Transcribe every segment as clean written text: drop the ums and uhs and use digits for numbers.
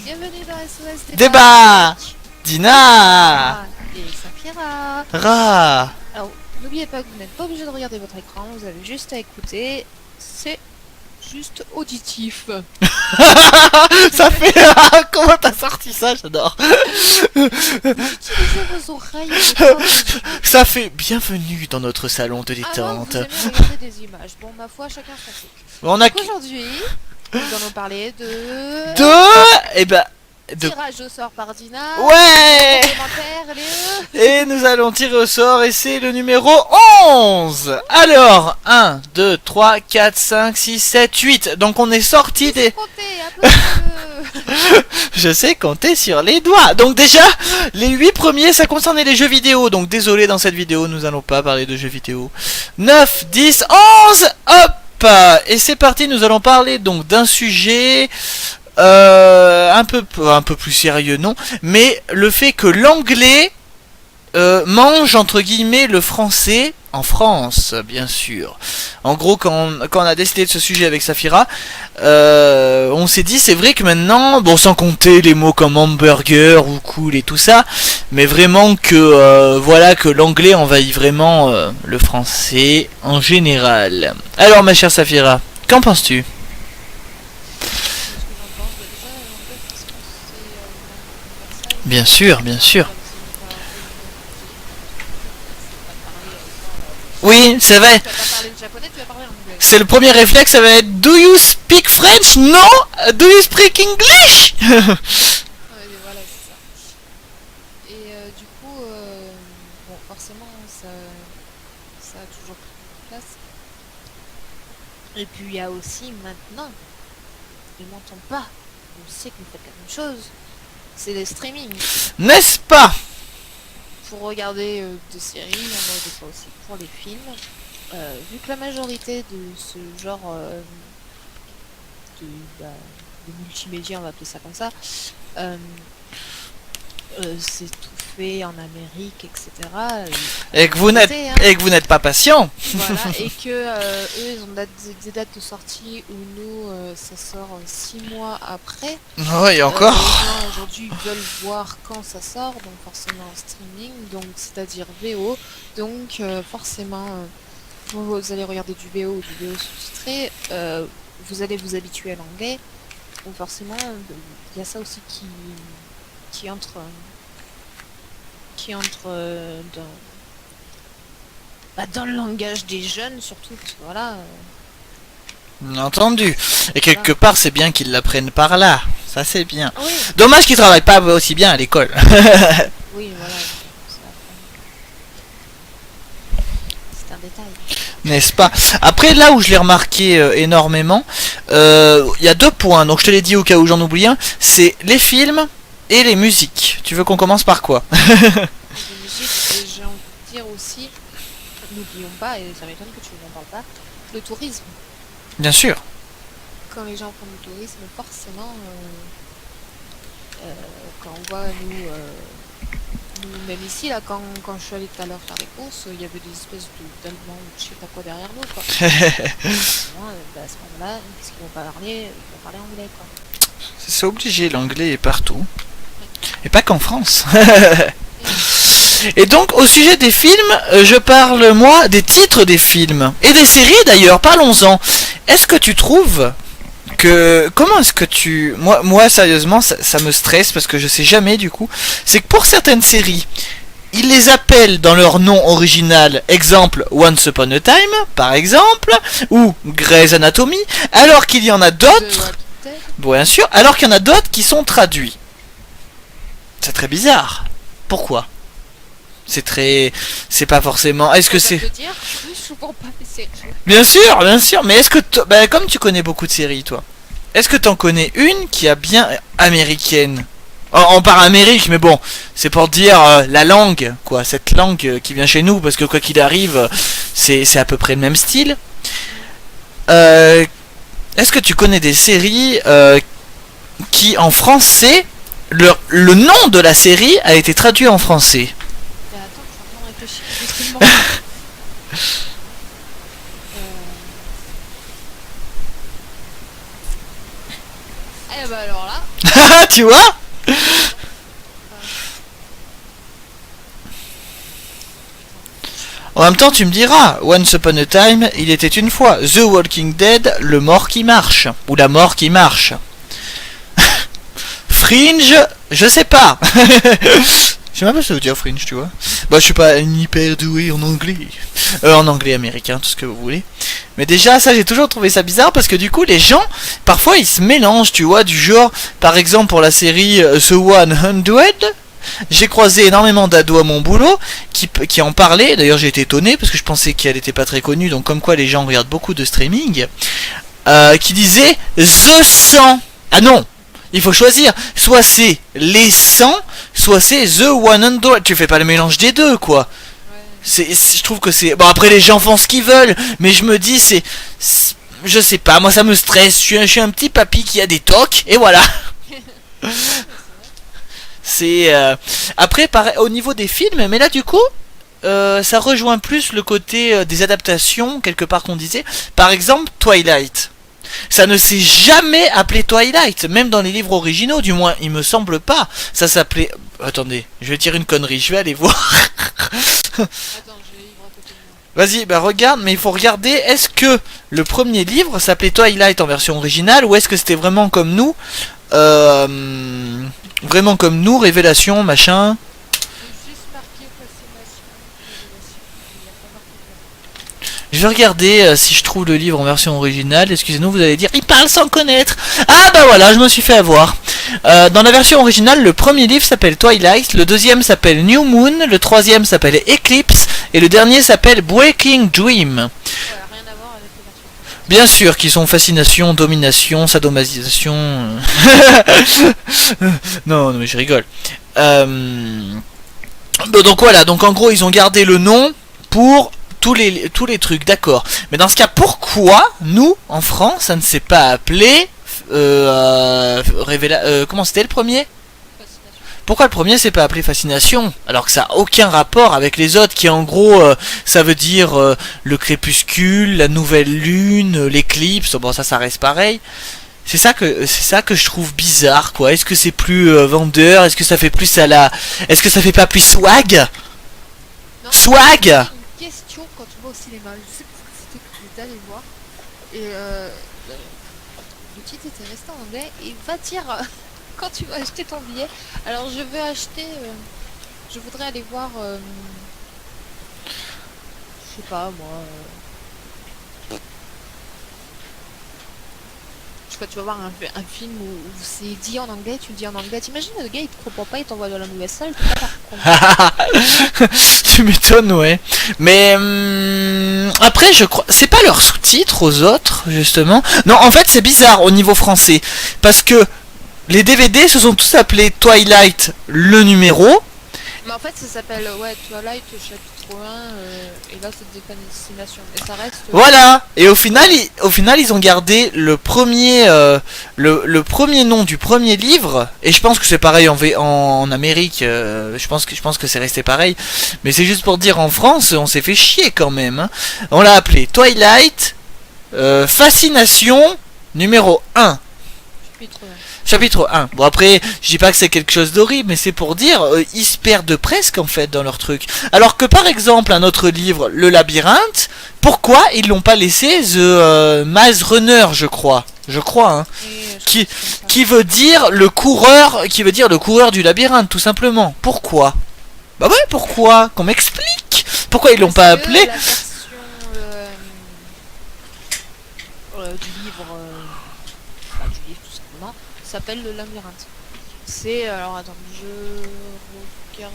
Bienvenue dans SOS Débat Dina et Saphira. Ra Alors, n'oubliez pas que vous n'êtes pas obligé de regarder votre écran, vous avez juste à écouter, c'est juste auditif. Ça fait... Comment t'as sorti ça? J'adore. Utilisez vos oreilles. Ça fait bienvenue dans notre salon de Avant, vous détente. aimez regarder des images. Bon, ma foi, chacun son truc. On a... Donc aujourd'hui, nous allons parler de... Eh ben... De... Tirage au sort par Dina. Ouais Commentaire, les... Et nous allons tirer au sort et c'est le numéro 11. Alors, 1, 2, 3, 4, 5, 6, 7, 8. Donc on est sorti des... Comptez, applaudissez-le. Je sais compter sur les doigts. Donc déjà, les 8 premiers, ça concernait les jeux vidéo. Donc désolé, dans cette vidéo, nous allons pas parler de jeux vidéo. 9, 10, 11. Hop. Et c'est parti, nous allons parler donc d'un sujet... un peu plus sérieux, non, mais le fait que l'anglais mange entre guillemets le français en France, bien sûr. En gros, quand on a décidé de ce sujet avec Saphira, on s'est dit c'est vrai que maintenant, bon, sans compter les mots comme hamburger ou cool et tout ça, mais vraiment que voilà, que l'anglais envahit vraiment le français en général. Alors ma chère Saphira, qu'en penses-tu? Bien sûr, bien sûr. Oui, c'est vrai. Tu vas pas parler le japonais, tu vas parler anglais. C'est le premier réflexe, ça va être Do you speak French? Non. Do you speak English? Ouais, mais voilà, c'est ça. Et du coup, bon, forcément, ça a toujours pris de la place. Et puis, il y a aussi maintenant, ne m'entend pas, on sait que vous faites la même chose, c'est les streamings. N'est-ce pas? Pour regarder des séries, il y en a des fois aussi pour les films. Vu que la majorité de ce genre de multimédia, on va appeler ça comme ça, c'est tout fait en Amérique, etc. Et que vous n'êtes pas patient. Voilà, et que eux, ils ont des dates de sortie où nous, ça sort 6 mois après. Oui, encore. Les gens aujourd'hui veulent voir quand ça sort, donc forcément en streaming, donc c'est-à-dire VO. Donc forcément, vous allez regarder du VO ou du VO sous-titré, vous allez vous habituer à l'anglais. Donc forcément, il y a ça aussi qui entre dans le langage des jeunes, surtout, parce que voilà. Entendu. Et quelque part, c'est bien qu'ils l'apprennent par là. Ça, c'est bien. Oui, Dommage qu'ils travaillent pas aussi bien à l'école. oui, voilà. C'est un détail. N'est-ce pas? Après, là où je l'ai remarqué énormément, il y a 2 points. Donc, je te l'ai dit au cas où j'en oublie un. C'est les films et les musiques. Tu veux qu'on commence par quoi? De musique, et j'ai envie de dire aussi, n'oublions pas, et ça m'étonne que tu n'en parles pas, le tourisme. Bien sûr. Quand les gens font du tourisme, forcément, quand on voit nous, même ici, là, quand je suis allée tout à l'heure faire des courses, il y avait des espèces d'Allemands ou je sais pas quoi derrière nous, quoi. Moi, à ce moment-là, qu'est-ce qu'ils vont pas parler? Ils vont parler anglais, quoi. C'est obligé, l'anglais est partout. Et pas qu'en France. Et donc, au sujet des films, je parle, moi, des titres des films. Et des séries, d'ailleurs, parlons-en. Est-ce que tu trouves que... Comment est-ce que tu... Moi sérieusement, ça me stresse, parce que je sais jamais, du coup. C'est que pour certaines séries, ils les appellent dans leur nom original, exemple Once Upon a Time, par exemple, ou Grey's Anatomy, alors qu'il y en a d'autres... Bien sûr, alors qu'il y en a d'autres qui sont traduits. C'est très bizarre. Pourquoi? c'est pas forcément. Est-ce que Ça c'est veut dire que je souvent pas les séries. bien sûr, mais est-ce que bah, comme tu connais beaucoup de séries, toi, est-ce que t'en connais une qui a bien américaine? On part Amérique, mais bon, c'est pour dire la langue, quoi, cette langue qui vient chez nous, parce que quoi qu'il arrive, c'est à peu près le même style. Euh, Est-ce que tu connais des séries qui en français, le nom de la série a été traduit en français? Mais attends, je suis en train de réfléchir. Justement. Eh bah alors là, Tu vois? En même temps, tu me diras, Once Upon a Time, il était une fois, The Walking Dead, le mort qui marche, ou la mort qui marche. Fringe, je sais pas. Je sais même pas ce que ça veut dire Fringe, tu vois. Bah, je suis pas hyper doué en anglais. En anglais américain, tout ce que vous voulez. Mais déjà, ça, j'ai toujours trouvé ça bizarre parce que du coup, les gens, parfois, ils se mélangent, tu vois, du genre, par exemple, pour la série The 100, j'ai croisé énormément d'ados à mon boulot qui en parlaient. D'ailleurs, j'ai été étonné parce que je pensais qu'elle était pas très connue. Donc, comme quoi, les gens regardent beaucoup de streaming. Qui disaient The 100. Ah non! Il faut choisir. Soit c'est les 100, soit c'est The 100. Tu fais pas le mélange des deux, quoi. Je trouve que c'est... Bon, après, les gens font ce qu'ils veulent. Mais je me dis, je sais pas, moi, ça me stresse. Je suis un petit papy qui a des tocs. Et voilà. C'est... Après, pareil, au niveau des films, mais là, du coup... ça rejoint plus le côté des adaptations, quelque part qu'on disait. Par exemple, Twilight. Ça ne s'est jamais appelé Twilight, même dans les livres originaux, du moins, il me semble pas. Ça s'appelait... Attendez, je vais dire une connerie, je vais aller voir. attends, j'ai les livres à côté de moi. Vas-y, bah regarde, mais il faut regarder, est-ce que le premier livre s'appelait Twilight en version originale, ou est-ce que c'était vraiment comme nous, Révélation, machin. J'ai juste marqué fascination, révélation. Il a pas marqué quoi. Je vais regarder si je trouve le livre en version originale. Excusez-nous, vous allez dire, il parle sans connaître. Ah bah voilà, je me suis fait avoir. Dans la version originale, le premier livre s'appelle Twilight, le deuxième s'appelle New Moon, le troisième s'appelle Eclipse, et le dernier s'appelle Breaking Dream. Voilà, rien à voir avec les versions. Bien sûr, qui sont fascination, domination, sadomasisation. Non, mais je rigole. Donc voilà, donc en gros, ils ont gardé le nom pour tous les trucs, d'accord. Mais dans ce cas, pourquoi nous, en France, ça ne s'est pas appelé comment c'était le premier? Fascination. Pourquoi le premier s'est pas appelé Fascination? Alors que ça a aucun rapport avec les autres, qui en gros, ça veut dire le crépuscule, la nouvelle lune, l'éclipse. Bon, ça reste pareil. C'est ça que je trouve bizarre, quoi. Est-ce que c'est plus vendeur? Est-ce que ça fait plus à la... Est-ce que ça fait pas plus swag? Non, Swag! une question quand tu vas au cinéma. Je sais pas ce que c'était que j'étais allé voir. Et le titre était resté en anglais. Et il va dire quand tu vas acheter ton billet. Alors je veux acheter. Je voudrais aller voir. Je sais pas moi. Je sais pas, tu vas voir un film où c'est dit en anglais, tu le dis en anglais. T'imagines le gars il te comprend pas, il t'envoie dans la nouvelle salle, tu peux pas comprendre. Tu m'étonnes, ouais. Mais après, je crois, c'est pas leur sous-titre aux autres, justement. Non, en fait, c'est bizarre au niveau français, parce que les DVD se sont tous appelés Twilight, le numéro. Mais en fait ça s'appelle Twilight chapitre 1 et là c'est des fascinations. Et ça reste. Voilà. Et au final, ils ont gardé le premier, le premier nom du premier livre. Et je pense que c'est pareil en Amérique. Je pense que c'est resté pareil. Mais c'est juste pour dire, en France, on s'est fait chier quand même. Hein. On l'a appelé Twilight, Fascination, numéro 1. Chapitre 1. Chapitre 1. Bon après, je dis pas que c'est quelque chose d'horrible, mais c'est pour dire, ils se perdent presque en fait dans leur truc. Alors que par exemple, un autre livre, Le Labyrinthe, pourquoi ils l'ont pas laissé The Maze Runner, je crois. Hein. Qui veut dire le coureur du labyrinthe, tout simplement. Pourquoi? Bah ouais, pourquoi? Qu'on m'explique. Pourquoi ils l'ont pas appelé? La version du livre, tout simplement, s'appelle Le Labyrinthe. C'est alors attends, je regarde.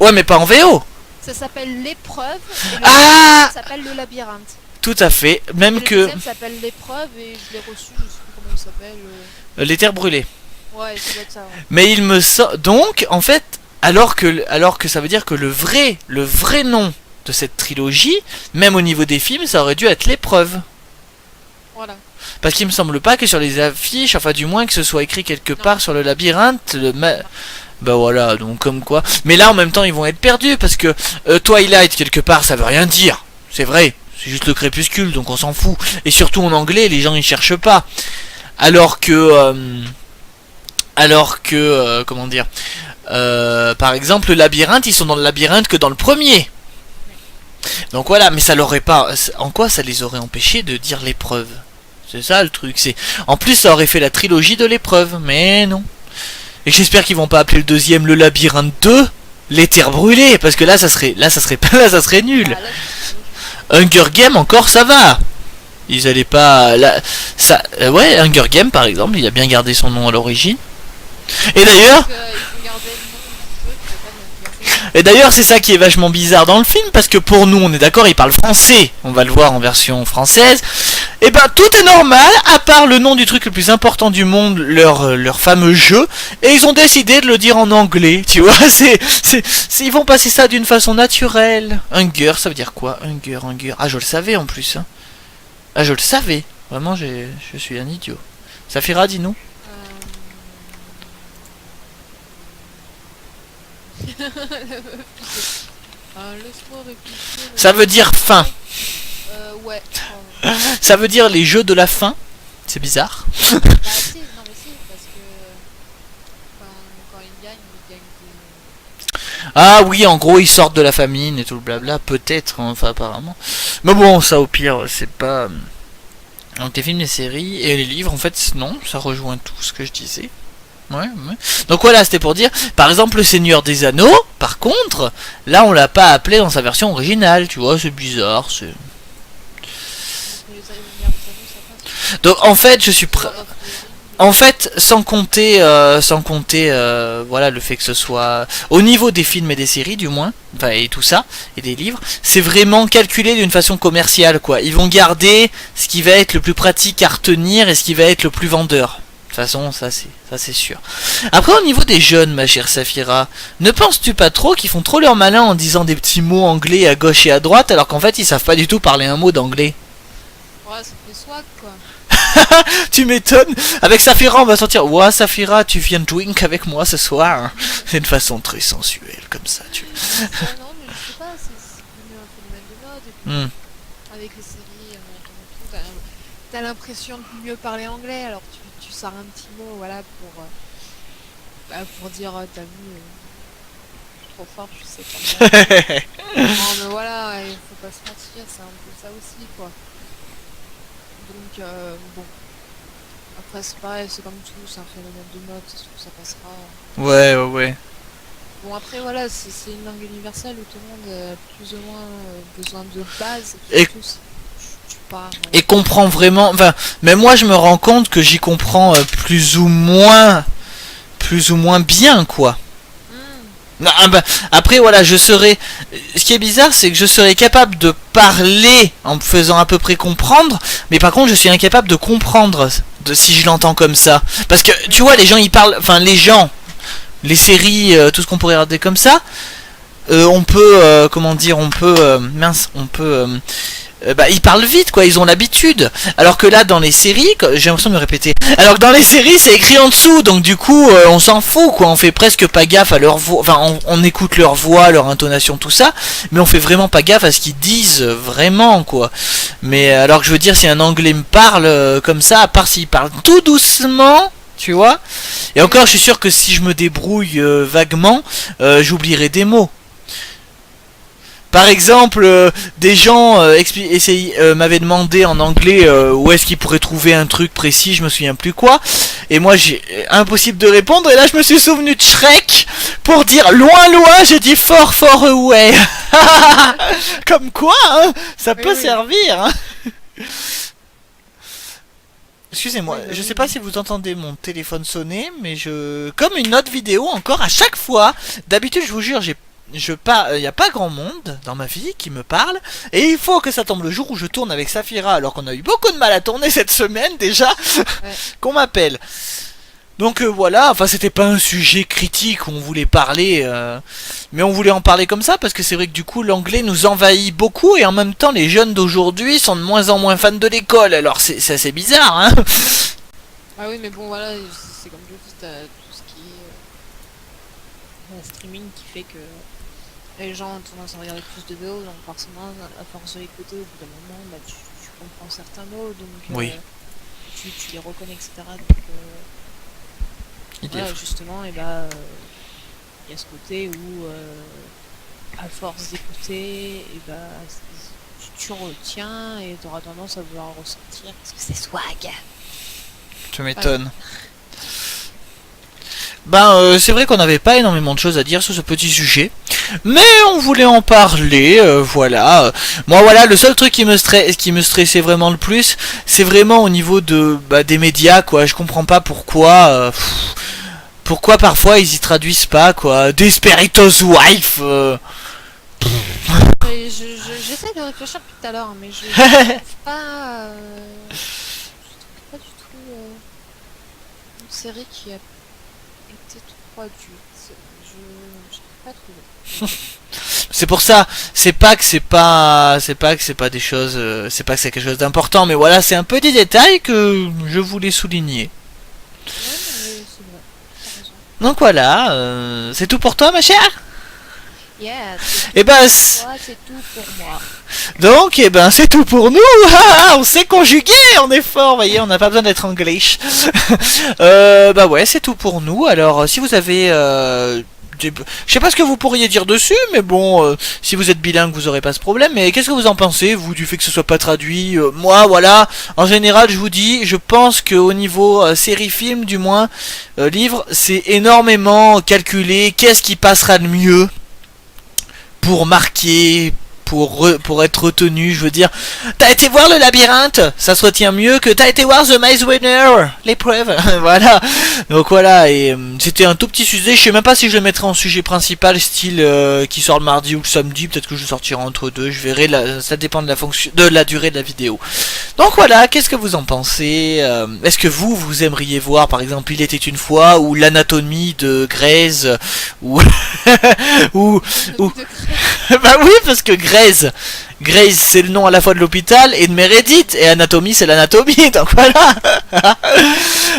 Ouais, mais pas en VO. Ça s'appelle l'épreuve. Et le Ah, ça s'appelle le labyrinthe. tout à fait. Et Même le que deuxième s'appelle l'épreuve et je l'ai reçu, je sais plus comment il s'appelle. les terres brûlées. Ouais, ça doit être ça. Ouais. Mais il me sort donc en fait, alors que ça veut dire que le vrai nom de cette trilogie, même au niveau des films, ça aurait dû être l'épreuve. Voilà. Parce qu'il me semble pas que sur les affiches, enfin du moins que ce soit écrit quelque part sur le labyrinthe, bah voilà, donc comme quoi. Mais là en même temps ils vont être perdus parce que Twilight quelque part ça veut rien dire. C'est vrai, c'est juste le crépuscule donc on s'en fout. Et surtout en anglais les gens ils cherchent pas. Alors que comment dire, par exemple le labyrinthe ils sont dans le labyrinthe que dans le premier. Donc voilà, mais ça l'aurait pas. En quoi ça les aurait empêchés de dire l'épreuve? C'est ça le truc. C'est en plus ça aurait fait la trilogie de l'épreuve, mais non. Et j'espère qu'ils vont pas appeler le deuxième le labyrinthe 2, les terres brûlées, parce que là ça serait ça serait nul. Ah, là, Hunger Game encore ça va. Ils allaient pas là ça ouais, Hunger Game par exemple, il a bien gardé son nom à l'origine. Et d'ailleurs, c'est ça qui est vachement bizarre dans le film, parce que pour nous, on est d'accord, ils parlent français, on va le voir en version française, et ben tout est normal, à part le nom du truc le plus important du monde, leur fameux jeu, et ils ont décidé de le dire en anglais, tu vois, ils vont passer ça d'une façon naturelle. Hunger, ça veut dire quoi? Hunger, ah je le savais en plus, hein. Ah je le savais, vraiment je suis un idiot. Saphira, dis-nous. Laisse-moi réfléchir. Ça veut dire fin. Ouais. Ça veut dire les jeux de la fin. C'est bizarre. Bah si, non mais si, parce que quand ils gagnent des... Ah oui, en gros, ils sortent de la famine et tout le blabla. Peut-être, hein, enfin apparemment. Mais bon, ça au pire, c'est pas... Donc les films, les séries et les livres, en fait, non, ça rejoint tout ce que je disais. Ouais. Donc voilà, c'était pour dire, par exemple, le Seigneur des Anneaux, par contre, là on l'a pas appelé dans sa version originale, tu vois, c'est bizarre, c'est... Donc en fait, je suis prêt... En fait, sans compter, voilà, le fait que ce soit au niveau des films et des séries, du moins, enfin et tout ça, et des livres, c'est vraiment calculé d'une façon commerciale, quoi. Ils vont garder ce qui va être le plus pratique à retenir et ce qui va être le plus vendeur. De toute façon, ça c'est sûr. Après, au niveau des jeunes, ma chère Saphira, ne penses-tu pas trop qu'ils font trop leur malin en disant des petits mots anglais à gauche et à droite, alors qu'en fait ils savent pas du tout parler un mot d'anglais? Ouais, ça fait swag quoi. Tu m'étonnes. Avec Saphira, on va sortir. Ouah, Saphira, tu viens drink avec moi ce soir. C'est une façon très sensuelle, comme ça. Non, mais je sais pas, c'est devenu un phénomène de mode. Et puis, avec les séries américaines et tout, t'as l'impression de mieux parler anglais, alors tu sors un petit mot, voilà, pour dire, t'as vu, je suis trop fort, je sais pas. Non, mais voilà, il faut pas se mentir, c'est un peu ça aussi, quoi. Donc, bon. Après, c'est pareil, c'est comme tout, c'est un phénomène de mode, c'est sûr que ça passera. Ouais. Bon, après, voilà, c'est une langue universelle où tout le monde a plus ou moins besoin de base. Et tu pars. Et comprends vraiment. Enfin, mais moi, je me rends compte que j'y comprends plus ou moins bien, quoi. Non, bah, après voilà, je serais... Ce qui est bizarre, c'est que je serais capable de parler en me faisant à peu près comprendre, mais par contre je suis incapable de comprendre si je l'entends comme ça. Parce que tu vois, les gens ils parlent... Enfin les gens, les séries, tout ce qu'on pourrait regarder comme ça, on peut... comment dire, on peut... ils parlent vite, quoi, ils ont l'habitude. Alors que là, dans les séries, j'ai l'impression de me répéter. Alors que dans les séries, c'est écrit en dessous, donc du coup, on s'en fout, quoi. On fait presque pas gaffe à leur voix. Enfin, on écoute leur voix, leur intonation, tout ça, mais on fait vraiment pas gaffe à ce qu'ils disent vraiment, quoi. Mais alors que je veux dire, si un Anglais me parle comme ça, à part s'il parle tout doucement, tu vois. Et encore, je suis sûr que si je me débrouille vaguement, j'oublierai des mots. Par exemple, des gens m'avaient demandé en anglais où est-ce qu'ils pourraient trouver un truc précis, je me souviens plus quoi. Et moi, j'ai impossible de répondre. Et là, je me suis souvenu de Shrek pour dire loin, loin. J'ai dit fort, fort away. Comme quoi, hein, ça peut servir. Hein. Excusez-moi, Oui, bah je oui, sais pas oui. si vous entendez mon téléphone sonner, mais je... Comme une autre vidéo encore, à chaque fois, d'habitude je vous jure, il n'y a pas grand monde dans ma vie qui me parle, et il faut que ça tombe le jour où je tourne avec Saphira, alors qu'on a eu beaucoup de mal à tourner cette semaine déjà, Ouais. qu'on m'appelle. Donc voilà, enfin c'était pas un sujet critique où on voulait parler, mais on voulait en parler comme ça parce que c'est vrai que du coup l'anglais nous envahit beaucoup et en même temps les jeunes d'aujourd'hui sont de moins en moins fans de l'école, alors c'est assez bizarre, hein. Ah oui, mais bon, voilà, c'est comme je dis, t'as tout ce qui est streaming qui fait que les gens ont tendance à regarder plus de VO, donc forcément, à force de l'écouter, au bout d'un moment, bah, tu comprends certains mots, donc Oui. tu les reconnais, etc. Donc Il voilà, est- justement, et il y a ce côté où, à force d'écouter, et tu retiens et tu auras tendance à vouloir ressortir parce que c'est swag. Tu m'étonnes. Ben c'est vrai qu'on n'avait pas énormément de choses à dire sur ce petit sujet, mais on voulait en parler, voilà. Moi voilà, le seul truc qui me stressait vraiment le plus, c'est vraiment au niveau de des médias quoi. Je comprends pas pourquoi parfois ils y traduisent pas quoi. Desperitos Wife. J'essaie de réfléchir depuis tout à l'heure, mais je trouve pas, je trouve pas du tout une série qui a été traduite. Je n'ai pas trouvé. C'est pour ça, c'est pas des choses, c'est pas que c'est quelque chose d'important, mais voilà, c'est un petit détail que je voulais souligner. Ouais, mais c'est vrai. T'as raison. Donc voilà, c'est tout pour toi ma chère. Yeah, Et ben, c'est tout pour moi. donc, et ben, c'est tout pour nous. On sait conjuguer, on est fort, voyez, on n'a pas besoin d'être anglais. Bah ouais, c'est tout pour nous. Alors, si vous avez, je sais pas ce que vous pourriez dire dessus, mais bon, si vous êtes bilingue, vous aurez pas ce problème. Mais qu'est-ce que vous en pensez, vous, du fait que ce soit pas traduit? Moi, voilà, en général, je vous dis, je pense que au niveau série-film, du moins, livre, c'est énormément calculé. Qu'est-ce qui passera le mieux pour marquer, pour être retenu, je veux dire. T'as été voir le labyrinthe, ça se retient mieux que t'as été voir The Maze Runner, l'épreuve. Voilà. Donc voilà, et c'était un tout petit sujet. Je sais même pas si je le mettrai en sujet principal, style qui sort le mardi ou le samedi. Peut-être que je sortirai entre deux. Je verrai. Ça dépend de la durée de la vidéo. Donc voilà, qu'est-ce que vous en pensez? Est-ce que vous aimeriez voir, par exemple, Il était une fois, ou l'anatomie de Grey's, ou ou bah oui, parce que Grey's c'est le nom à la fois de l'hôpital et de Meredith, et Anatomie c'est l'anatomie, donc voilà.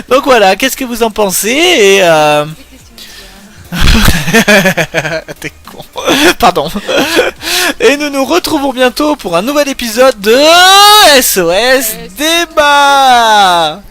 Donc voilà, qu'est-ce que vous en pensez? Et t'es con. Pardon. Et nous nous retrouvons bientôt pour un nouvel épisode de SOS Débat.